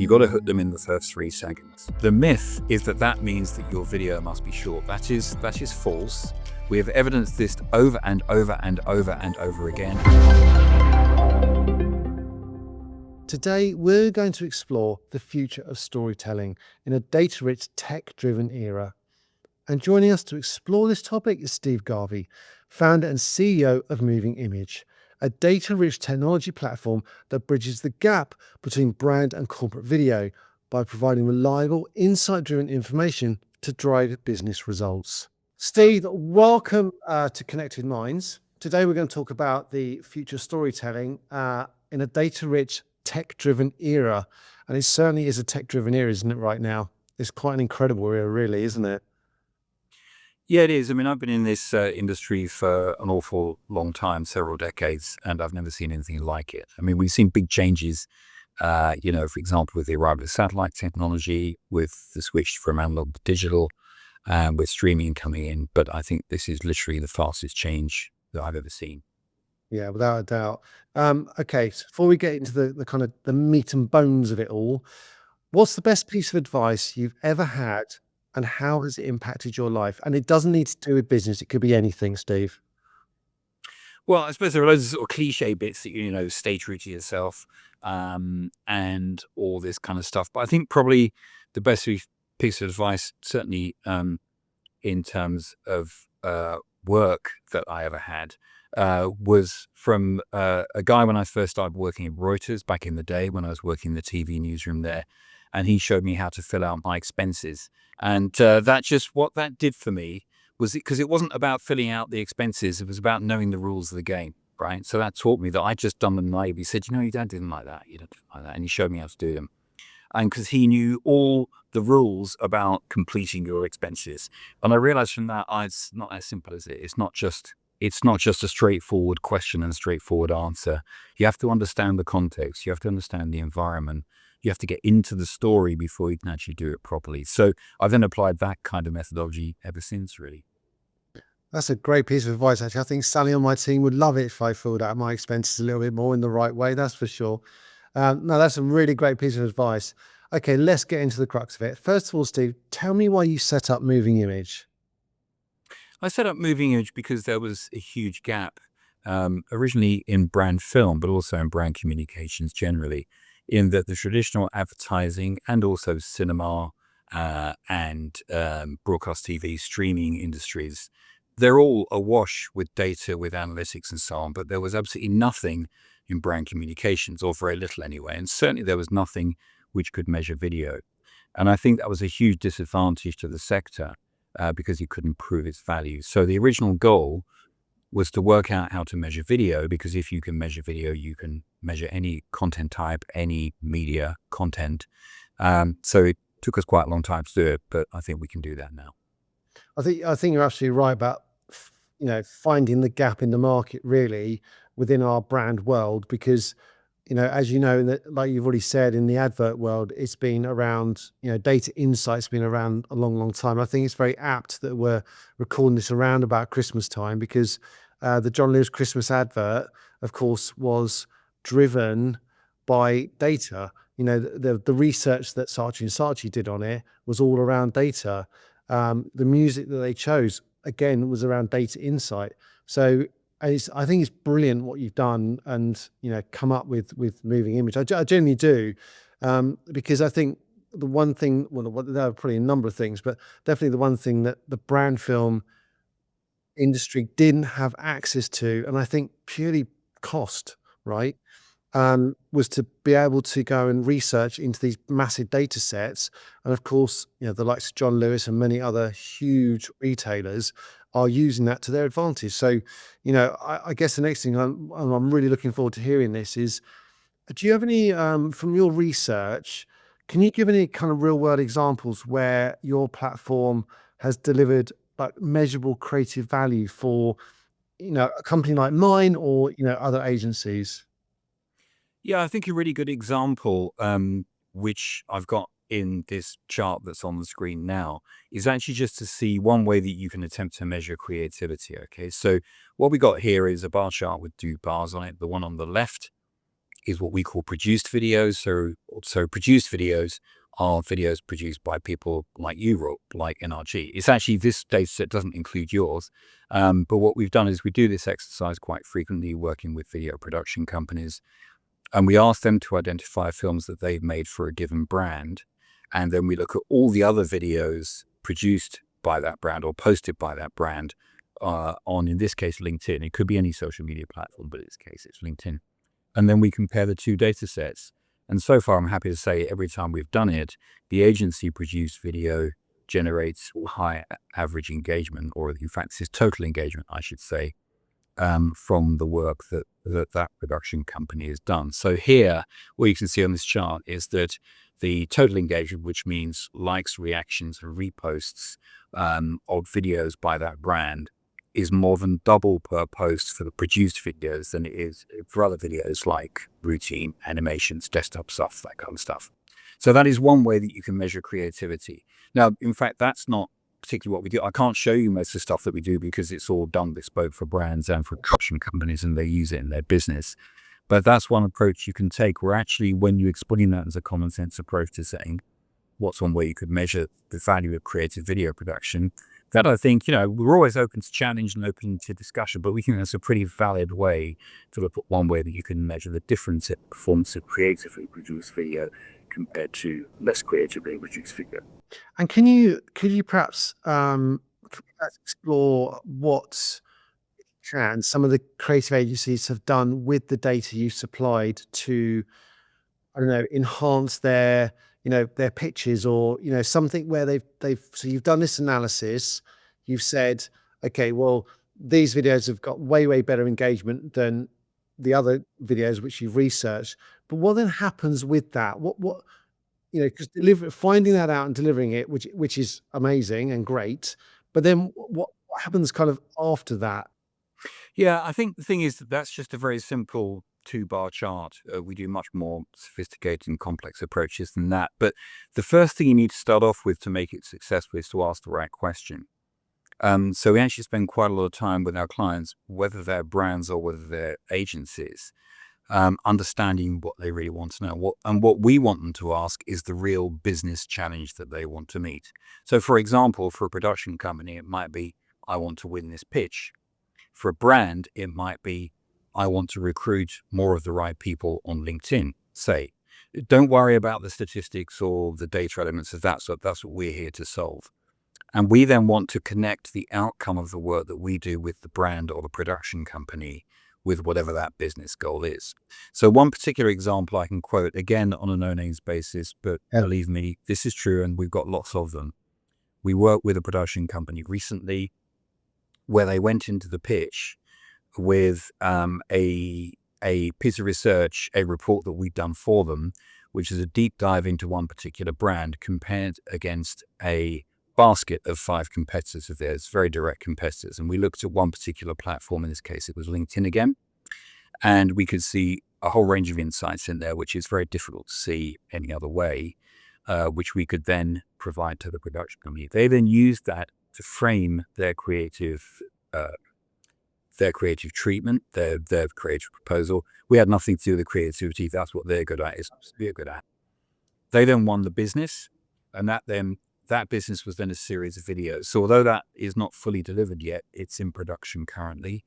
you got to hook them in the first 3 seconds. The myth is that that means that your video must be short. That is false. We have evidenced this over and over and over and over again. Today, we're going to explore the future of storytelling in a data-rich, tech-driven era. And joining us to explore this topic is Steve Garvey, founder and CEO of Moving Image, a data-rich technology platform that bridges the gap between brand and corporate video by providing reliable, insight-driven information to drive business results. Steve, welcome to Connected Minds. Today, we're going to talk about the future of storytelling in a data-rich, tech-driven era. And it certainly is a tech-driven era, isn't it, right now? It's quite an incredible era, really, isn't it? Yeah, it is. I mean, I've been in this industry for an awful long time, several decades, and I've never seen anything like it. I mean, we've seen big changes, for example, with the arrival of satellite technology, with the switch from analog to digital, with streaming coming in. But I think this is literally the fastest change that I've ever seen. Yeah, without a doubt. Okay, so before we get into the kind of the meat and bones of it all, what's the best piece of advice you've ever had, and how has it impacted your life? And it doesn't need to do with business. It could be anything, Steve. Well, I suppose there are loads of sort of cliche bits that, stay true to yourself, and all this kind of stuff. But I think probably the best piece of advice, certainly in terms of work that I ever had, was from a guy when I first started working at Reuters back in the day when I was working in the TV newsroom there. And he showed me how to fill out my expenses. And what that did for me was because it wasn't about filling out the expenses. It was about knowing the rules of the game, right? So that taught me that I'd just done them naively. He said, your dad didn't like that. You don't like that. And he showed me how to do them. And because he knew all the rules about completing your expenses. And I realized from that, it's not as simple as it. It's not just a straightforward question and a straightforward answer. You have to understand the context. You have to understand the environment. You have to get into the story before you can actually do it properly. So I've then applied that kind of methodology ever since, really. That's a great piece of advice, actually. I think Sally on my team would love it if I filled out my expenses a little bit more in the right way, that's for sure. No, that's a really great piece of advice. Okay, let's get into the crux of it. First of all, Steve, tell me why you set up Moving Image. I set up Moving Image because there was a huge gap, originally in brand film, but also in brand communications generally, in that the traditional advertising and also cinema and broadcast TV streaming industries, they're all awash with data, with analytics and so on, but there was absolutely nothing in brand communications, or very little anyway. And certainly there was nothing which could measure video. And I think that was a huge disadvantage to the sector because you couldn't prove its value. So the original goal was to work out how to measure video, because if you can measure video, you can measure any content type, any media content. So it took us quite a long time to do it, but I think we can do that now. I think you're absolutely right about finding the gap in the market really within our brand world, because as you know, that, like you've already said, in the advert world, it's been around, data insights been around a long, long time. I think it's very apt that we're recording this around about Christmas time, because the John Lewis Christmas advert, of course, was driven by data. The research that Saatchi and Saatchi did on it was all around data. The music that they chose, again, was around data insight. So I think it's brilliant what you've done and, come up with Moving Image. I genuinely do, because I think the one thing, well, there are probably a number of things, but definitely the one thing that the brand film industry didn't have access to, and I think purely cost, right, was to be able to go and research into these massive data sets. And of course, the likes of John Lewis and many other huge retailers are using that to their advantage. So, I guess the next thing I'm really looking forward to hearing this is, do you have any, from your research, can you give any kind of real world examples where your platform has delivered like measurable creative value for, a company like mine or, other agencies? Yeah, I think a really good example, which I've got in this chart that's on the screen now, is actually just to see one way that you can attempt to measure creativity. Okay, so what we got here is a bar chart with two bars on it. The one on the left is what we call produced videos. So produced videos are videos produced by people like you, Rob, like NRG. It's actually, this data set doesn't include yours. But what we've done is we do this exercise quite frequently working with video production companies. And we ask them to identify films that they've made for a given brand. And then we look at all the other videos produced by that brand or posted by that brand on, in this case, LinkedIn. It could be any social media platform, but in this case, it's LinkedIn. And then we compare the two data sets. And so far, I'm happy to say every time we've done it, the agency produced video generates high average engagement, or in fact, this is total engagement, I should say, from the work that production company has done. So here, what you can see on this chart is that the total engagement, which means likes, reactions, and reposts of videos by that brand, is more than double per post for the produced videos than it is for other videos like routine, animations, desktop stuff, that kind of stuff. So that is one way that you can measure creativity. Now, in fact, that's not particularly what we do. I can't show you most of the stuff that we do because it's all done bespoke for brands and for production companies, and they use it in their business. But that's one approach you can take, where actually when you explain that as a common sense approach to saying what's one way you could measure the value of creative video production, that I think, we're always open to challenge and open to discussion, but we think that's a pretty valid way to look at one way that you can measure the difference in performance of creatively produced video compared to less creatively produced video. And could you perhaps explore what some of the creative agencies have done with the data you supplied to, I don't know, enhance their, their pitches, or, something where so you've done this analysis, you've said, okay, well, these videos have got way better engagement than the other videos which you've researched. But what then happens with that? Because finding that out and delivering it, which is amazing and great, but then what happens kind of after that? Yeah, I think the thing is that that's just a very simple two-bar chart. We do much more sophisticated and complex approaches than that. But the first thing you need to start off with to make it successful is to ask the right question. So we actually spend quite a lot of time with our clients, whether they're brands or whether they're agencies, understanding what they really want to know. What we want them to ask is the real business challenge that they want to meet. So, for example, for a production company, it might be, I want to win this pitch. For a brand, it might be, I want to recruit more of the right people on LinkedIn, say. Don't worry about the statistics or the data elements of that. So that's what we're here to solve. And we then want to connect the outcome of the work that we do with the brand or the production company with whatever that business goal is. So one particular example I can quote, again, on a no-names basis, but believe me, this is true, and we've got lots of them. We worked with a production company recently where they went into the pitch with a piece of research, a report that we'd done for them, which is a deep dive into one particular brand compared against a basket of 5 competitors of theirs, very direct competitors. And we looked at one particular platform, in this case it was LinkedIn again, and we could see a whole range of insights in there, which is very difficult to see any other way, which we could then provide to the production company. They then used that to frame their creative treatment, their creative proposal. We had nothing to do with the creativity. That's what they're good at, is we're good at. They then won the business, and that business was then a series of videos. So although that is not fully delivered yet, it's in production currently.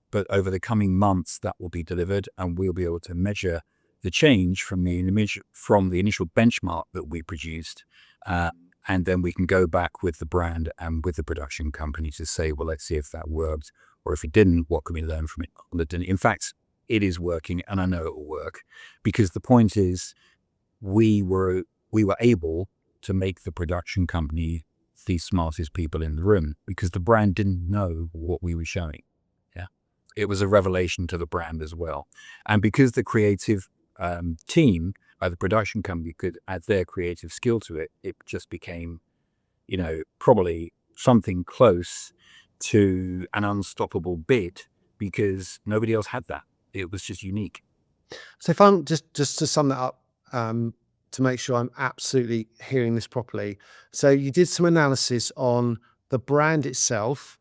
But over the coming months, that will be delivered, and we'll be able to measure the change from the initial benchmark that we produced. And then we can go back with the brand and with the production company to say, well, let's see if that worked, or if it didn't, what can we learn from it? In fact, it is working, and I know it will work, because the point is, we were able to make the production company the smartest people in the room, because the brand didn't know what we were showing. Yeah, it was a revelation to the brand as well, and because the creative team, the production company, could add their creative skill to it, it just became, probably something close to an unstoppable bid, because nobody else had that. It was just unique. So if I'm just to sum that up, to make sure I'm absolutely hearing this properly. So you did some analysis on the brand itself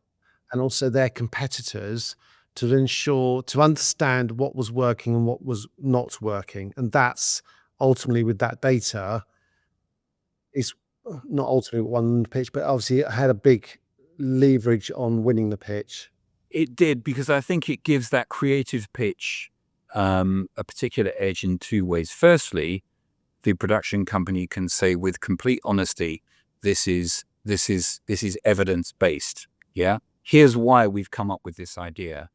and also their competitors to understand what was working and what was not working. And that's ultimately with that data is not ultimately what won the pitch, but obviously it had a big leverage on winning the pitch. It did, because I think it gives that creative pitch a particular edge in two ways. Firstly, the production company can say with complete honesty, this is evidence based. Yeah, here's why we've come up with this idea.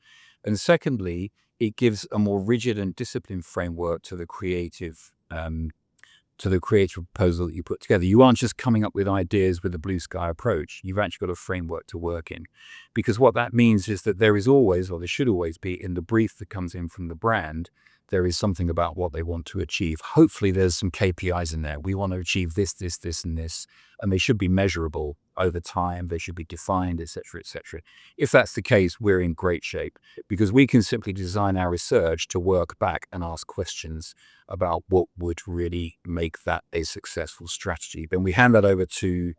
And secondly, it gives a more rigid and disciplined framework to the creative proposal that you put together. You aren't just coming up with ideas with a blue sky approach. You've actually got a framework to work in. Because what that means is that there is always, or there should always be, in the brief that comes in from the brand, there is something about what they want to achieve. Hopefully there's some KPIs in there. We want to achieve this, this, this, and this, and they should be measurable over time. They should be defined, etc., etc. If that's the case, we're in great shape, because we can simply design our research to work back and ask questions about what would really make that a successful strategy. Then we hand that over to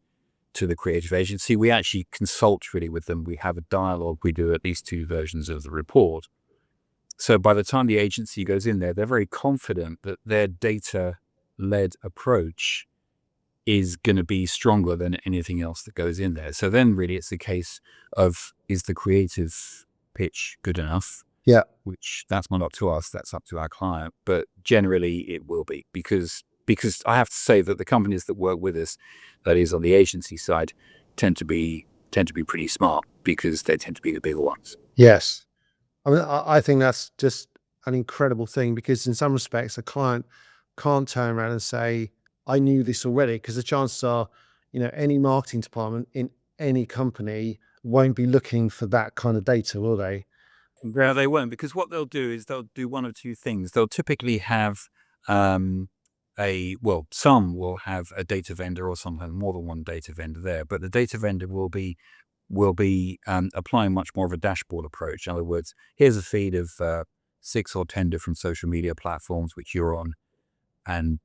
the creative agency. We actually consult really with them. We have a dialogue. We do at least 2 versions of the report. So by the time the agency goes in there, they're very confident that their data-led approach is going to be stronger than anything else that goes in there. So then really it's the case of, is the creative pitch good enough? Yeah. Which that's not up to us, that's up to our client. But generally it will be, because I have to say that the companies that work with us, that is on the agency side, tend to be pretty smart, because they tend to be the bigger ones. Yes. I mean, I think that's just an incredible thing, because in some respects, a client can't turn around and say, I knew this already, because the chances are, any marketing department in any company won't be looking for that kind of data, will they? Yeah, they won't, because what they'll do is they'll do one of two things. They'll typically have some will have a data vendor, or sometimes more than one data vendor there, but the data vendor will be applying much more of a dashboard approach. In other words, here's a feed of 6 or 10 different social media platforms which you're on, and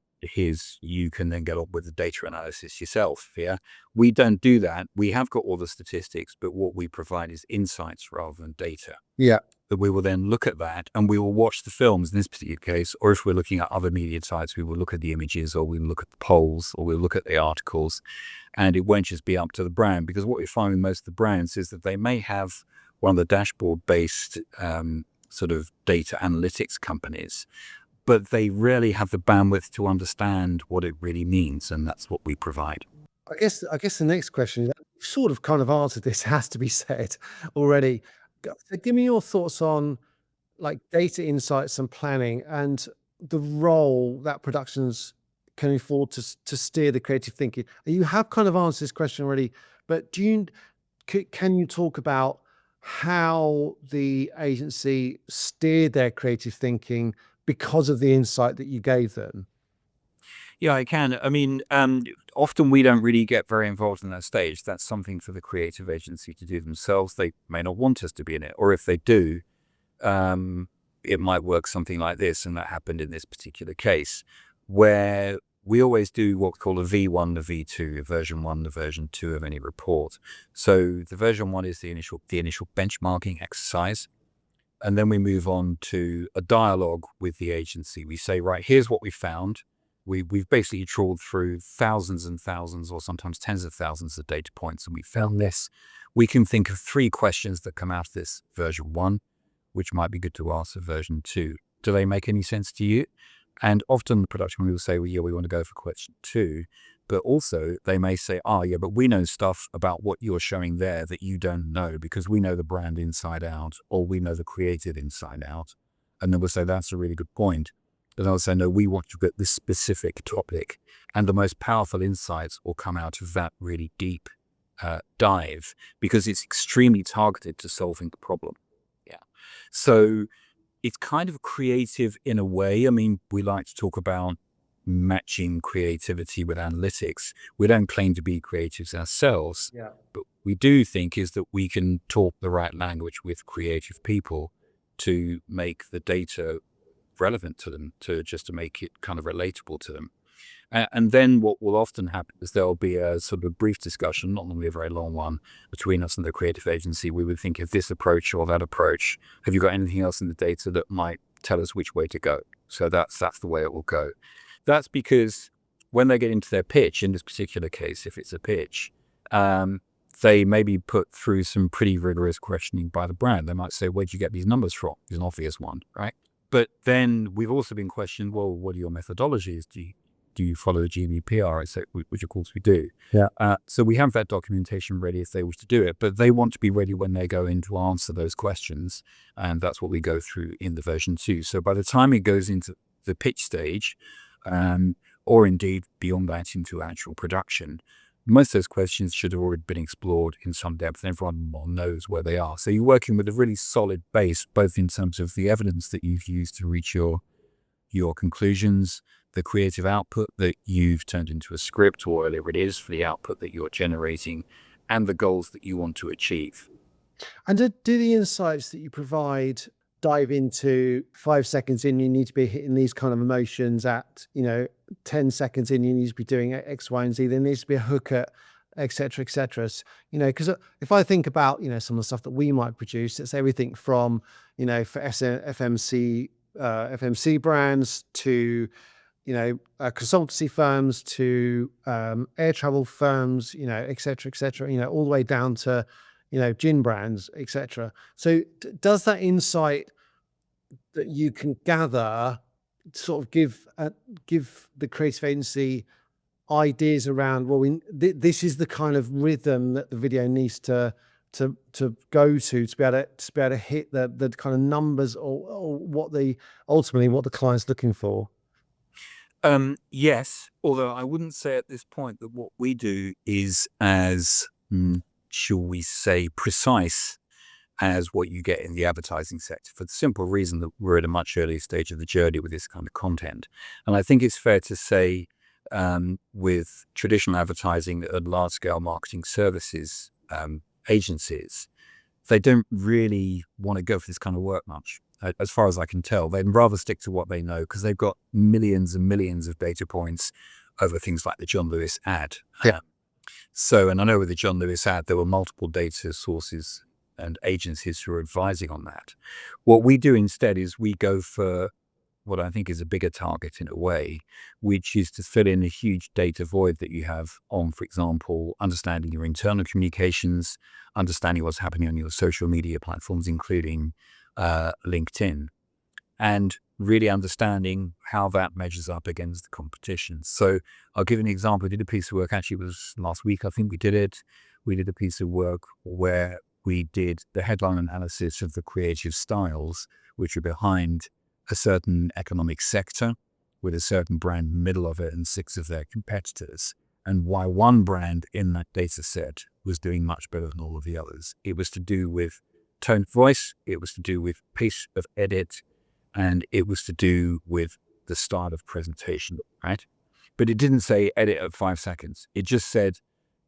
you can then get on with the data analysis yourself. Yeah, we don't do that. We have got all the statistics, but what we provide is insights rather than data. Yeah. That we will then look at that, and we will watch the films in this particular case, or if we're looking at other media types, we will look at the images, or we'll look at the polls, or we'll look at the articles, and it won't just be up to the brand, because what we find with most of the brands is that they may have one of the dashboard-based sort of data analytics companies, but they rarely have the bandwidth to understand what it really means, and that's what we provide. I guess the next question is, you've sort of kind of answered this, has to be said already. So give me your thoughts on like data insights and planning, and the role that productions can afford to steer the creative thinking. You have kind of answered this question already, but can you talk about how the agency steered their creative thinking because of the insight that you gave them? Yeah, I can. I mean, often we don't really get very involved in that stage. That's something for the creative agency to do themselves. They may not want us to be in it, or if they do, it might work something like this, and that happened in this particular case, where we always do what we call a V1, a V2, a version 1, the version 2 of any report. So the version 1 is the initial benchmarking exercise. And then we move on to a dialogue with the agency. We say, right, here's what we found. We've basically trawled through thousands and thousands, or sometimes tens of thousands of data points, and we found this. We can think of 3 questions that come out of this version 1, which might be good to ask for version 2. Do they make any sense to you? And often the production will say, well, yeah, we want to go for question 2. But also they may say, yeah, but we know stuff about what you're showing there that you don't know, because we know the brand inside out, or we know the creative inside out. And then we'll say, that's a really good point. And I'll say, no, we want to get this specific topic. And the most powerful insights will come out of that really deep dive, because it's extremely targeted to solving the problem. Yeah. So it's kind of creative in a way. I mean, we like to talk about matching creativity with analytics. We don't claim to be creatives ourselves, Yeah. but we do think is that we can talk the right language with creative people to make the data relevant to them, to make it kind of relatable to them. And then what will often happen is there'll be a sort of brief discussion, not normally a very long one, between us and the creative agency. We would think of this approach or that approach. Have you got anything else in the data that might tell us which way to go? So that's the way it will go. That's because when they get into their pitch, in this particular case, if it's a pitch, they may be put through some pretty rigorous questioning by the brand. They might say, where'd you get these numbers from? Is an obvious one, right? But then we've also been questioned, well, what are your methodologies? Do you follow the GDPR, which of course we do. Yeah. So we have that documentation ready if they wish to do it, but they want to be ready when they go in to answer those questions. And that's what we go through in the version 2. So by the time it goes into the pitch stage, or indeed beyond that into actual production, most of those questions should have already been explored in some depth, and everyone knows where they are. So you're working with a really solid base, both in terms of the evidence that you've used to reach your conclusions, the creative output that you've turned into a script or whatever it is for the output that you're generating, and the goals that you want to achieve. And do the insights that you provide dive into 5 seconds in, you need to be hitting these kind of emotions at, 10 seconds in, you need to be doing X, Y, and Z. There needs to be a hook at et cetera, et cetera. Because if I think about, some of the stuff that we might produce, it's everything from, for FMC brands to, consultancy firms to air travel firms, et cetera, all the way down to, gin brands, et cetera. So does that insight that you can gather sort of give the creative agency ideas around, well, this is the kind of rhythm that the video needs to go to be able to hit the kind of numbers or ultimately what the client's looking for? Yes, although I wouldn't say at this point that what we do is as, shall we say, precise as what you get in the advertising sector, for the simple reason that we're at a much earlier stage of the journey with this kind of content. And I think it's fair to say with traditional advertising and large-scale marketing services agencies, they don't really want to go for this kind of work much. As far as I can tell, they'd rather stick to what they know because they've got millions and millions of data points over things like the John Lewis ad. Yeah. And I know with the John Lewis ad, there were multiple data sources and agencies who are advising on that. What we do instead is we go for what I think is a bigger target in a way, which is to fill in a huge data void that you have on, for example, understanding your internal communications, understanding what's happening on your social media platforms, including LinkedIn, and really understanding how that measures up against the competition. So I'll give an example. I did a piece of work, actually it was last week, I think we did it. We did a piece of work where we did the headline analysis of the creative styles which are behind a certain economic sector with a certain brand in the middle of it and 6 of their competitors, and why one brand in that data set was doing much better than all of the others. It was to do with tone of voice, it was to do with pace of edit, and it was to do with the style of presentation, right? But it didn't say edit at 5 seconds. It just said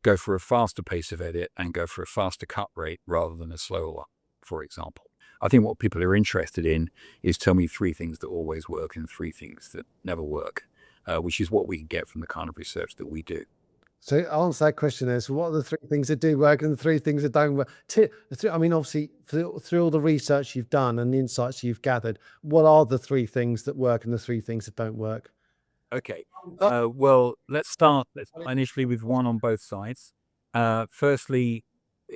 go for a faster pace of edit and go for a faster cut rate rather than a slower one, for example. I think what people are interested in is tell me 3 things that always work and 3 things that never work, which is what we can get from the kind of research that we do. So answer that question is, what are the 3 things that do work and the 3 things that don't work? I mean, obviously, through all the research you've done and the insights you've gathered, what are the 3 things that work and the 3 things that don't work? Okay. Well, let's start initially with one on both sides. Firstly,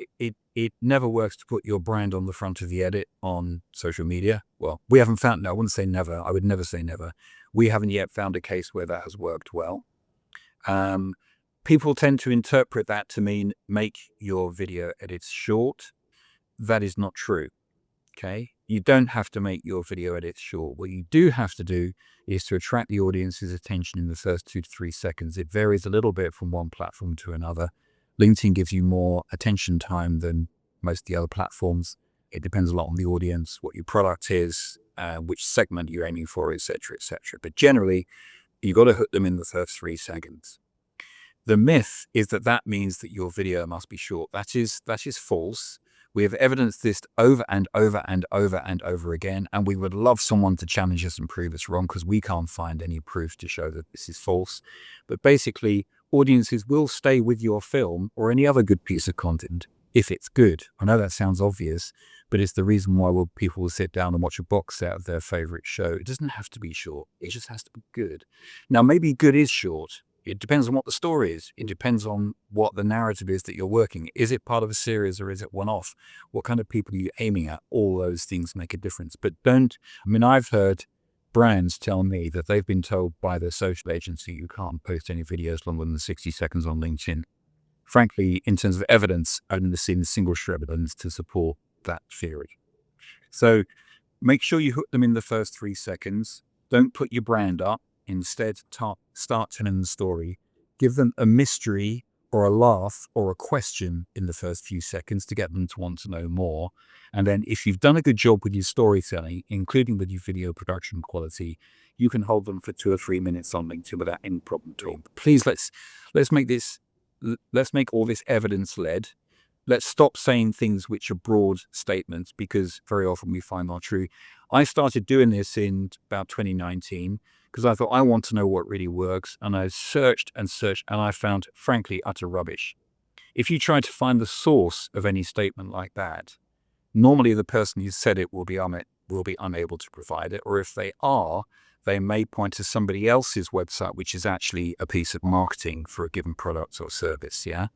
it never works to put your brand on the front of the edit on social media. Well, we haven't found, no, I wouldn't say never. I would never say never. We haven't yet found a case where that has worked well. People tend to interpret that to mean make your video edits short. That is not true. Okay. You don't have to make your video edits short. What you do have to do is to attract the audience's attention in the first 2 to 3 seconds. It varies a little bit from one platform to another. LinkedIn gives you more attention time than most of the other platforms. It depends a lot on the audience, what your product is, which segment you're aiming for, et cetera, et cetera. But generally, you've got to hook them in the first 3 seconds. The myth is that means that your video must be short. That is false. We have evidenced this over and over and over and over again, and we would love someone to challenge us and prove us wrong, because we can't find any proof to show that this is false. But basically, audiences will stay with your film or any other good piece of content if it's good. I know that sounds obvious, but it's the reason why people will sit down and watch a box set of their favorite show. It doesn't have to be short. It just has to be good. Now, maybe good is short. It depends on what the story is. It depends on what the narrative is that you're working. Is it part of a series or is it one-off? What kind of people are you aiming at? All those things make a difference. But I've heard brands tell me that they've been told by their social agency, you can't post any videos longer than 60 seconds on LinkedIn. Frankly, in terms of evidence, I've never seen a single shred of evidence to support that theory. So make sure you hook them in the first 3 seconds. Don't put your brand up. Instead, start telling the story. Give them a mystery or a laugh or a question in the first few seconds to get them to want to know more. And then if you've done a good job with your storytelling, including with your video production quality, you can hold them for 2 or 3 minutes on LinkedIn without any problem at all. Please, let's make all this evidence-led. Let's stop saying things which are broad statements, because very often we find not true. I started doing this in about 2019 because I thought, I want to know what really works. And I searched and searched, and I found, frankly, utter rubbish. If you try to find the source of any statement like that, normally the person who said it will be unable to provide it. Or if they are, they may point to somebody else's website, which is actually a piece of marketing for a given product or service. Yeah.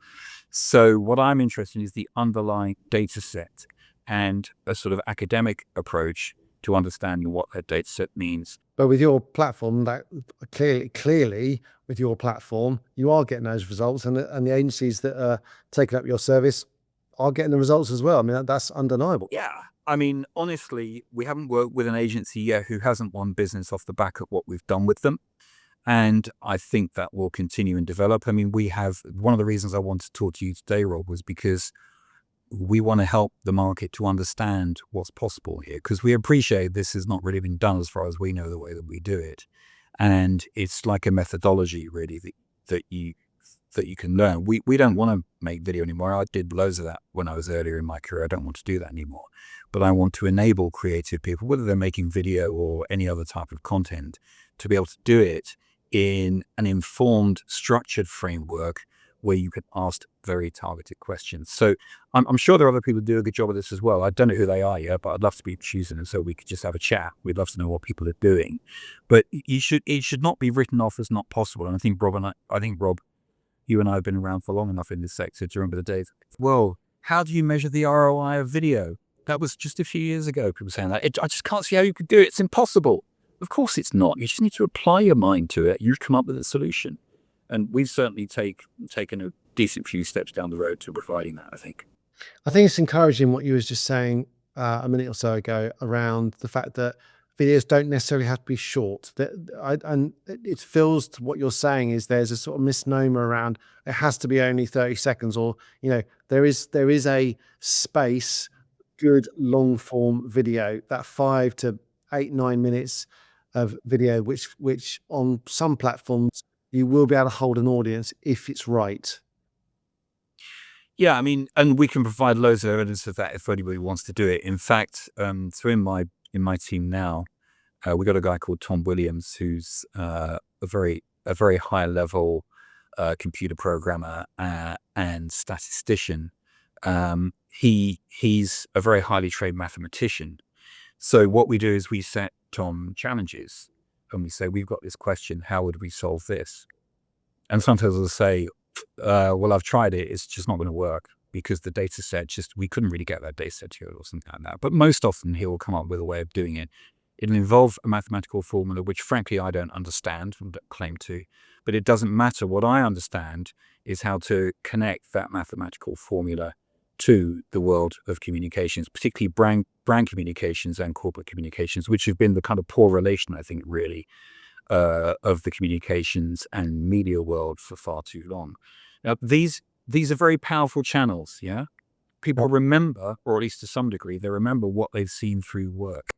So what I'm interested in is the underlying data set and a sort of academic approach to understanding what that data set means. But with your platform, that clearly with your platform, you are getting those results, and the agencies that are taking up your service are getting the results as well. I mean, that's undeniable. Yeah. I mean, honestly, we haven't worked with an agency yet who hasn't won business off the back of what we've done with them. And I think that will continue and develop. I mean, one of the reasons I wanted to talk to you today, Rob, was because we want to help the market to understand what's possible here, because we appreciate this has not really been done, as far as we know, the way that we do it. And it's like a methodology, really, that you can learn. We don't want to make video anymore. I did loads of that when I was earlier in my career. I don't want to do that anymore. But I want to enable creative people, whether they're making video or any other type of content, to be able to do it in an informed, structured framework where you can ask very targeted questions. So I'm sure there are other people who do a good job of this as well. I don't know who they are yet, but I'd love to be choosing them so we could just have a chat. We'd love to know what people are doing. But it should not be written off as not possible. And I think Rob, you and I have been around for long enough in this sector to remember the days. Well, how do you measure the ROI of video? That was just a few years ago, people saying that. I just can't see how you could do it. It's impossible. Of course it's not. You just need to apply your mind to it. You come up with a solution. And we've certainly taken a decent few steps down the road to providing that, I think. I think it's encouraging what you was just saying a minute or so ago around the fact that videos don't necessarily have to be short. And it feels to what you're saying is there's a sort of misnomer around it has to be only 30 seconds, or there is a space, good long form video, that 5 to 8, 9 minutes of video, which on some platforms you will be able to hold an audience if it's right. Yeah, I mean, and we can provide loads of evidence of that if anybody wants to do it. In fact, so in my team now, we got a guy called Tom Williams, who's a very high level computer programmer and statistician. He's a very highly trained mathematician. So what we do is we set Tom challenges, and we say, we've got this question, how would we solve this? And sometimes they'll say, well, I've tried it, it's just not going to work, because the data set we couldn't really get that data set to it or something like that. But most often he will come up with a way of doing it. It'll involve a mathematical formula, which frankly I don't understand and don't claim to, but it doesn't matter. What I understand is how to connect that mathematical formula to the world of communications, particularly brand communications and corporate communications, which have been the kind of poor relation, I think, really, of the communications and media world for far too long. Now, these are very powerful channels, yeah? People remember, or at least to some degree, they remember what they've seen through work.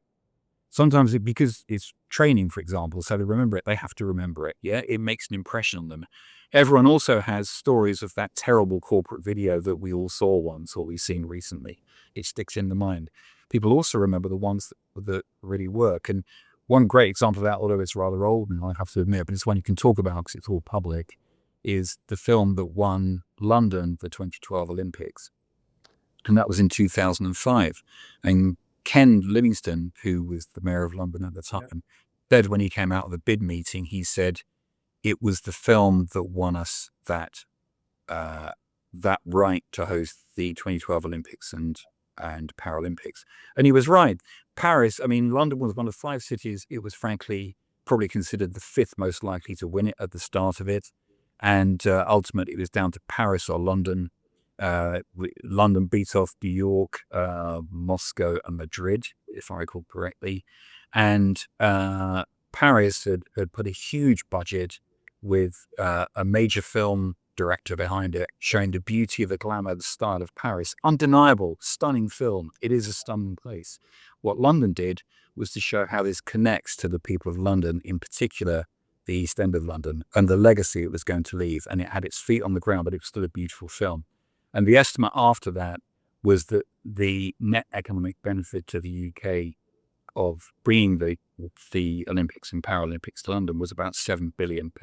Sometimes because it's training, for example, so to remember it, they have to remember it. Yeah, it makes an impression on them. Everyone also has stories of that terrible corporate video that we all saw once or we've seen recently. It sticks in the mind. People also remember the ones that really work. And one great example of that, although it's rather old, and I have to admit, but it's one you can talk about because it's all public, is the film that won London the 2012 Olympics. And that was in 2005. And Ken Livingstone, who was the mayor of London at the time, said when he came out of the bid meeting, he said it was the film that won us that right to host the 2012 Olympics and Paralympics. And he was right. Paris, I mean, London was one of 5 cities. It was frankly probably considered the 5th most likely to win it at the start of it. And ultimately, it was down to Paris or London. London beat off New York, Moscow, and Madrid, if I recall correctly. And Paris had put a huge budget with a major film director behind it, showing the beauty of the glamour, the style of Paris. Undeniable, stunning film. It is a stunning place. What London did was to show how this connects to the people of London, in particular the East End of London, and the legacy it was going to leave. And it had its feet on the ground, but it was still a beautiful film. And the estimate after that was that the net economic benefit to the UK of bringing the Olympics and Paralympics to London was about £7 billion,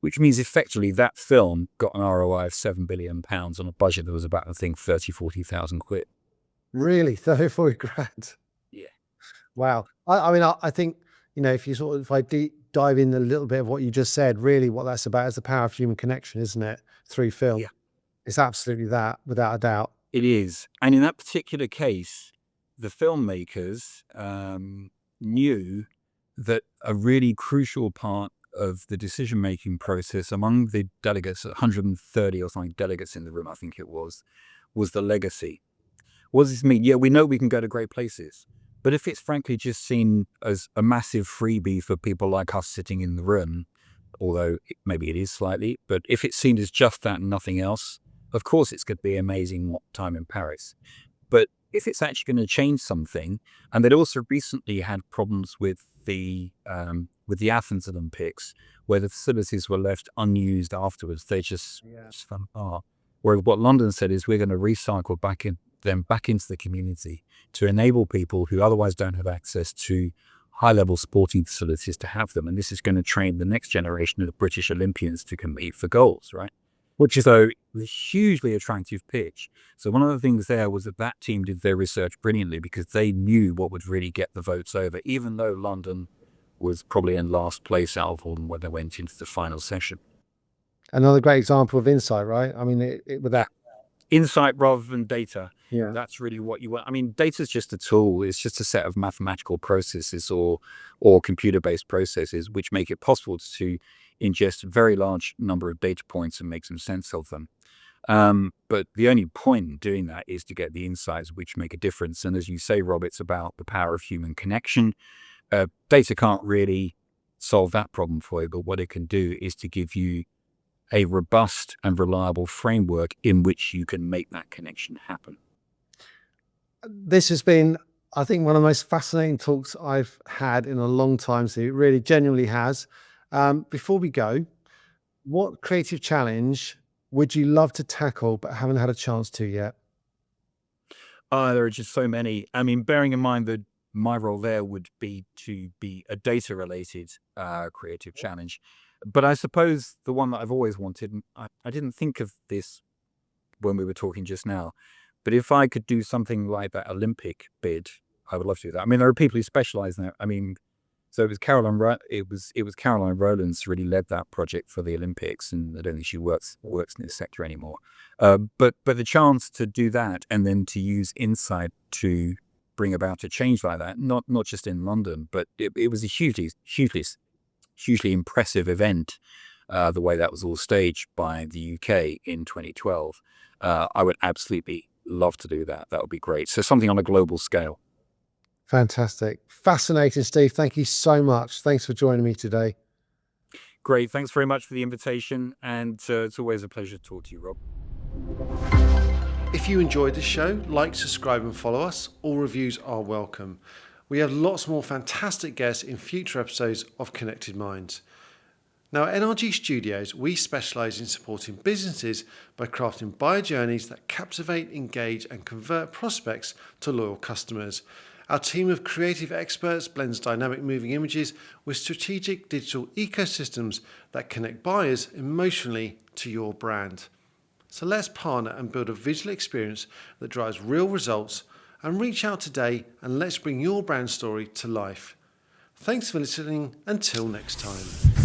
which means effectively that film got an ROI of £7 billion on a budget that was about, I think, 40,000 quid. Really? 30, 40 grand? Yeah. Wow. I mean, I think, if I dive in a little bit of what you just said, really what that's about is the power of human connection, isn't it? Through film. Yeah. It's absolutely that, without a doubt. It is. And in that particular case, the filmmakers knew that a really crucial part of the decision-making process among the delegates, 130 or something delegates in the room, I think it was the legacy. What does this mean? Yeah, we know we can go to great places, but if it's frankly just seen as a massive freebie for people like us sitting in the room, although maybe it is slightly, but if it's seen as just that and nothing else, of course it's going to be an amazing time in Paris. But if it's actually going to change something, and they'd also recently had problems with the Athens Olympics, where the facilities were left unused afterwards, they just fell apart. Whereas what London said is we're going to recycle them back into the community to enable people who otherwise don't have access to high-level sporting facilities to have them. And this is going to train the next generation of British Olympians to compete for golds, right? Which is a hugely attractive pitch. So one of the things there was that team did their research brilliantly because they knew what would really get the votes over, even though London was probably in last place out of all them when they went into the final session. Another great example of insight, right? I mean, with that. Insight rather than data. Yeah. That's really what you want. I mean, data is just a tool. It's just a set of mathematical processes or computer-based processes which make it possible to ingest a very large number of data points and make some sense of them. But the only point in doing that is to get the insights which make a difference. And as you say, Rob, it's about the power of human connection. Data can't really solve that problem for you, but what it can do is to give you a robust and reliable framework in which you can make that connection happen. This has been, I think, one of the most fascinating talks I've had in a long time. So it really genuinely has. Before we go, what creative challenge would you love to tackle but haven't had a chance to yet? There are just so many. I mean, bearing in mind that my role there would be to be a data-related creative challenge. But I suppose the one that I've always wanted, and I didn't think of this when we were talking just now, but if I could do something like that Olympic bid, I would love to do that. I mean, there are people who specialize in that. I mean, so it was Caroline Rowlands really led that project for the Olympics, and I don't think she works in this sector anymore. But the chance to do that and then to use insight to bring about a change like that, not just in London, but it was a hugely impressive event, the way that was all staged by the UK in 2012. I would absolutely love to do that. That would be great. So something on a global scale. Fantastic. Fascinating, Steve. Thank you so much. Thanks for joining me today. Great. Thanks very much for the invitation. And it's always a pleasure to talk to you, Rob. If you enjoyed the show, like, subscribe and follow us. All reviews are welcome. We have lots more fantastic guests in future episodes of Connected Minds. Now at NRG Studios, we specialise in supporting businesses by crafting buyer journeys that captivate, engage and convert prospects to loyal customers. Our team of creative experts blends dynamic moving images with strategic digital ecosystems that connect buyers emotionally to your brand. So let's partner and build a visual experience that drives real results, and reach out today and let's bring your brand story to life. Thanks for listening. Until next time.